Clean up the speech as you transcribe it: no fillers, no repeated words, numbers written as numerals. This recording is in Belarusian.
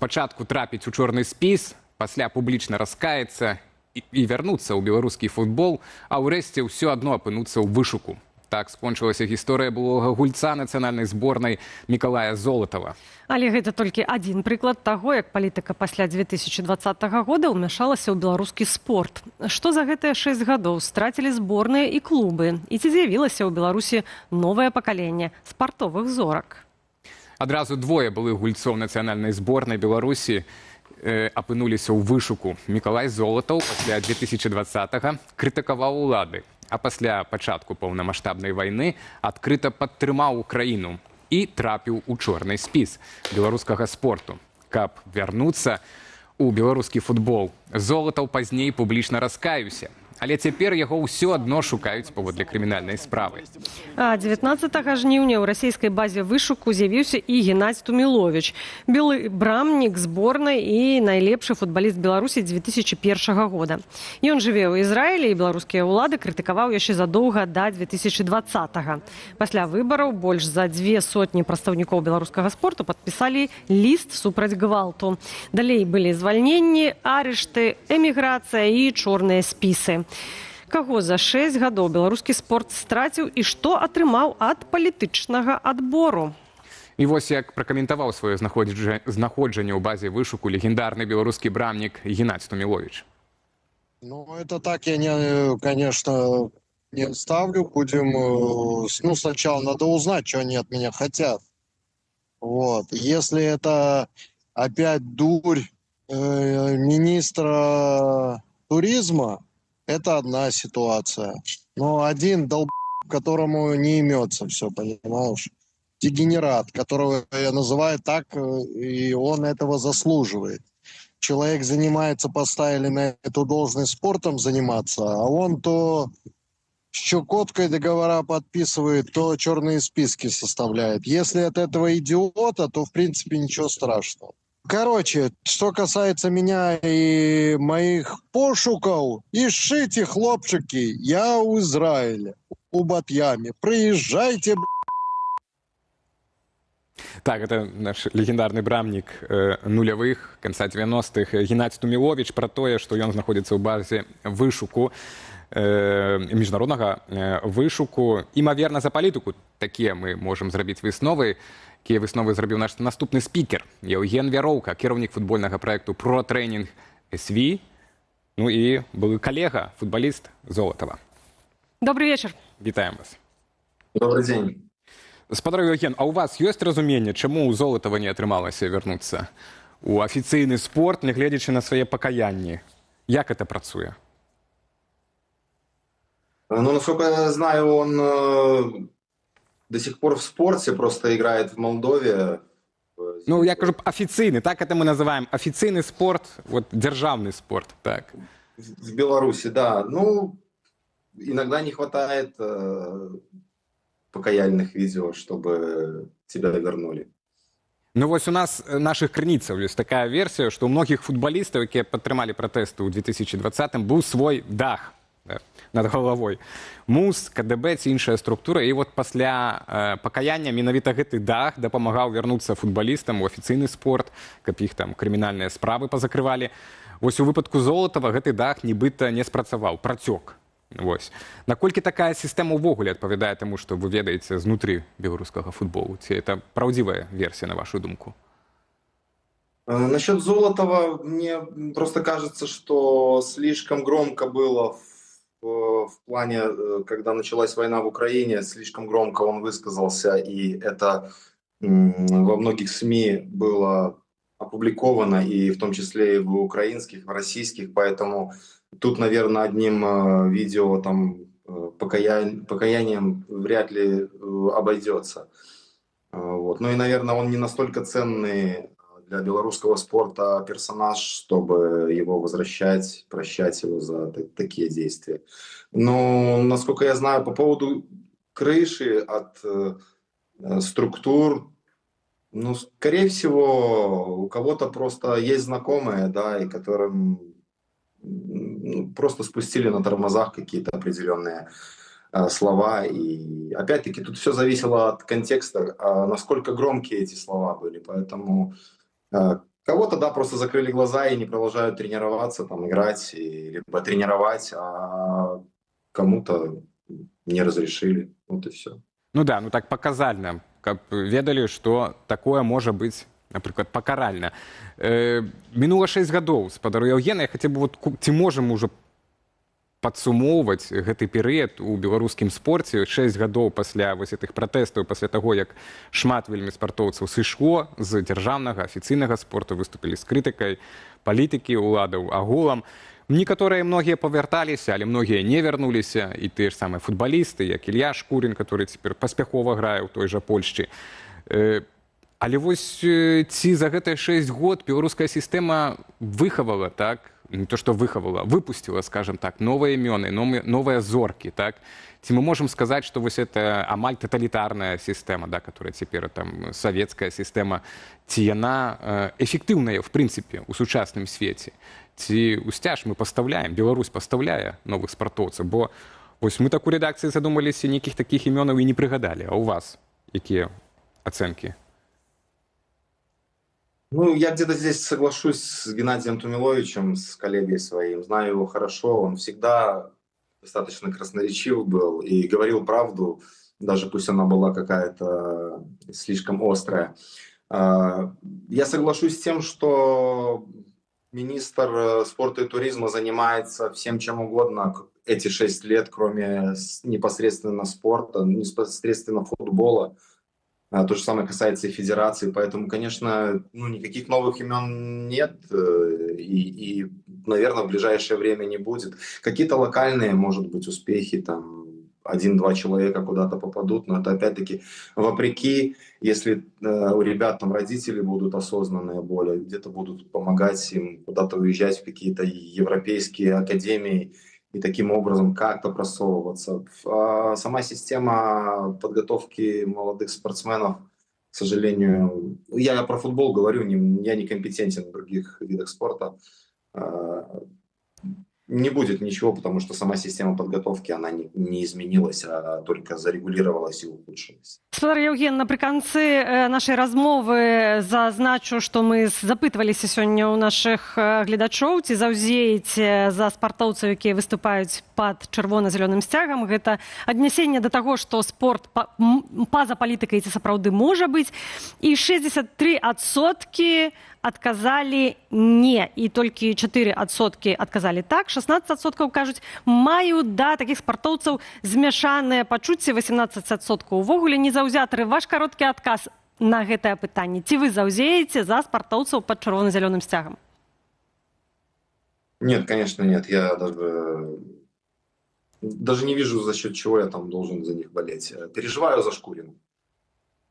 спачатку трапіць у чорны спіс, пасля публічна раскаяцца і вярнуцца ў беларускі футбол, а ўрэшце ўсё адно апынуцца ў вышуку. Так скончылася гісторыя былога гульца нацыянальнай зборнай Мікалая Золатава. Але гэта толькі адзін прыклад таго, як палітыка пасля 2020 года ўмяшалася ў беларускі спорт. Што за гэтыя 6 гадоў страцілі зборныя і клубы? І ці з'явілася ў Беларусі новае пакаленне спартовых зорак? Адразу двое былых гульцоў нацыянальнай зборнай Беларусі апынуліся ў вышуку. Мікалай Золатаў пасля 2020-го крытыкаваў улады, а пасля пачатку паўнамаштабнай вайны адкрыта падтрымаў Украіну і трапіў у чорны спіс беларускага спорту. Каб вярнуцца ў беларускі футбол, Золатаў пазней публічна раскаяўся. Але цяпер яго ўсё адно шукаюць паводле крымінальнай справы. А 19 жніўня ў расійскай базе вышуку з'явіўся і Геннадзь Туміловіч, белы брамнік зборнай і найлепшы футбаліст Беларусі 2001 года. Ён жыве ў Ізраілі, і беларускія ўлады крытыкаваў яшчэ задоўга да 2020-го. Пасля выбараў больш за 200 прадстаўнікоў беларускага спорту падпісалі ліст супраць гвалту. Далей былі звальненні, арышты, эміграцыя і чорныя спісы. Каго за 6 гадоў беларускі спорт страціў і што атрымаў ад палітычнага адбору? І вось як пракаментаваў сваё знаходжанне ў базе вышуку легендарны беларускі брамнік Геннадзь Туміловіч. Ну, это так я, конечно, не ставлю. Будем, сначала надо узнать, что они от меня хотят. Вот. Если это опять дурь министра туризма, это одна ситуация. Но один долб, которому не имется все, понимаешь? Дегенерат, которого я называю так, и он этого заслуживает. Человек занимается, поставили на эту должность спортом заниматься, а он то с Чукоткой договора подписывает, то черные списки составляет. Если от этого идиота, то в принципе ничего страшного. Короче, что касается меня и моих пошуков, ищите, хлопчики, я у Израиля, у Батьями. Приезжайте, Так, это наш легендарны брамнік нулявых, канца 90-х Геннадзь Туміловіч пра тое, што ён знаходзіцца ў базе вышуку, міжнароднага вышуку. Імаверна, за палітыку такія мы можам зрабіць высновы. Якія высновы зрабіў наш наступны спікер Еўген Вяроўка, кіраўнік футбольнага праекту «Про-трэнінг СВ», ну і былы калега, футбаліст Золатава. Добрый вечер. Вітаем вас. Добрый день. Спадар Еўген, а у вас ёсць разуменне, чаму ў Золатава не атрымалася вярнуцца у афіцыйны спорт, нягледзячы на свае пакаянні? Як это працуе? Ну, насколько я знаю, он до сих пор в спорте, просто играет в Молдове. Ну, я кажу, официальный, так это мы называем, официальный спорт, вот, державный спорт, так. В Беларуси, да. Ну, иногда не хватает покаяльных видео, чтобы тебя вернули. Ну, вот у нас, наших крыніцаў, есть такая версия, что у многих футболистов, которые падтрымалі протесты ў 2020-м, был свой дах над головой. МУС, КДБ ці іншая структура. І от пасля пакаяння менавіта гэты дах дапамагаў вярнуцца футбалістам у афіцыйны спорт, каб іх там крымінальныя справы пазакрывалі. Вось у выпадку Золатава гэты дах нібыта не спрацаваў, працёк. Вось. Наколькі такая сістэма ўвогуле адпавядае таму, што вы ведаеце знутры беларускага футболу? Ці это правдзівая версія, на вашу думку? Насчет Золотова, мне просто кажется, что слишком громко было в плане, когда началась война в Украине, слишком громко он высказался, и это во многих СМИ было опубликовано, и в том числе и в украинских, в российских, поэтому тут, наверное, одним видео там покаянием вряд ли обойдется. Вот. Ну и, наверное, он не настолько ценный для белорусского спорта персонаж, чтобы его возвращать, прощать его за такие действия. Но, насколько я знаю, по поводу крыши от структур, ну, скорее всего, у кого-то просто есть знакомые, да, и которым просто спустили на тормозах какие-то определенные слова. И опять-таки тут все зависело от контекста, насколько громкие эти слова были. Поэтому Кого-то, да, просто закрыли глаза и не продолжают тренироваться, там, играть, либо тренировать, а кому-то не разрешили. Вот и все. Ну да, ну так паказальна, каб ведалі, што такое можа быць, напрыклад, пакаральна. Мінула 6 гадоў, спадару Яўгена, я хацеў бы, ці можам ужо падсумоўваць гэты перыяд у беларускім спорце 6 гадоў пасля вось гэтых пратэстаў, пасля таго, як шмат вельмі спартоўцаў сышло з дзяржаўнага афіцыйнага спорту, выступілі з крытыкай палітыкі, уладаў агулам. Некаторыя многія павярталіся, але многія не вярнуліся, і тыя ж самыя футбалісты, як Ілья Шкурін, который цяпер паспяхова грае ў той жа Польшчы. Але вось ці за гэтыя 6 год беларуская сістэма выхавала, так, не то што выхавала, выпусціла, скажем так, новыя імёны, новыя зоркі, так? Ці мы можам сказаць, што вось это амаль таталітарная сістэма, да, которая цяпер там савецкая сістэма, ці яна эфектыўная, в прынцыпе, у сучасным свеце? Ці ўсцяж мы пастаўляем, Беларусь пастаўляе новых спартоўцаў, бо вось мы так у рэдакцыі задумаліся, нейкіх такіх імёнаў і не прыгадалі, а ў вас якія ацэнкі? Ну, я где-то здесь соглашусь с Геннадием Тумиловичем, с коллегой своим. Знаю его хорошо, он всегда достаточно красноречив был и говорил правду, даже пусть она была какая-то слишком острая. Я соглашусь с тем, что министр спорта и туризма занимается всем чем угодно эти 6 лет, кроме непосредственно спорта, непосредственно футбола. То же самое касается и федерации, поэтому, конечно, ну, никаких новых имен нет и, наверное, в ближайшее время не будет. Какие-то локальные, может быть, успехи, там, 1-2 человека куда-то попадут, но это опять-таки вопреки, если у ребят там родители будут осознанные более, где-то будут помогать им куда-то уезжать в какие-то европейские академии, и таким образом как-то просовываться. Сама система подготовки молодых спортсменов, к сожалению, я про футбол говорю, я не компетентен в других видах спорта, не будет ничего, потому что сама система подготовки, она не изменилась, а только зарегулировалась и ухудшилась. Спадар Яўген, напрыканцы нашай размовы зазначу, што мы запытваліся сёння ў нашых гледачоў, ці заўзееце за спартоўцаў, якія выступаюць пад чырвона-зялёным сцягам. Гэта аднясенне да таго, што спорт па-за палітыкай ці сапраўды можа быць. І 63% адказалі не, і толькі 4% адказалі так, 16% кажуць, маю да такіх спартоўцаў змяшаныя пачуцці, 18% увогуле не заўзятары. Ваш кароткі адказ на гэтае пытанне. Ці вы заўзееце за спартоўцаў пад чырвона-зялёным сцягам? Нет, конечно, нет. Я даже не вижу, за счет чего я там должен за них болеть. Переживаю за Шкурина.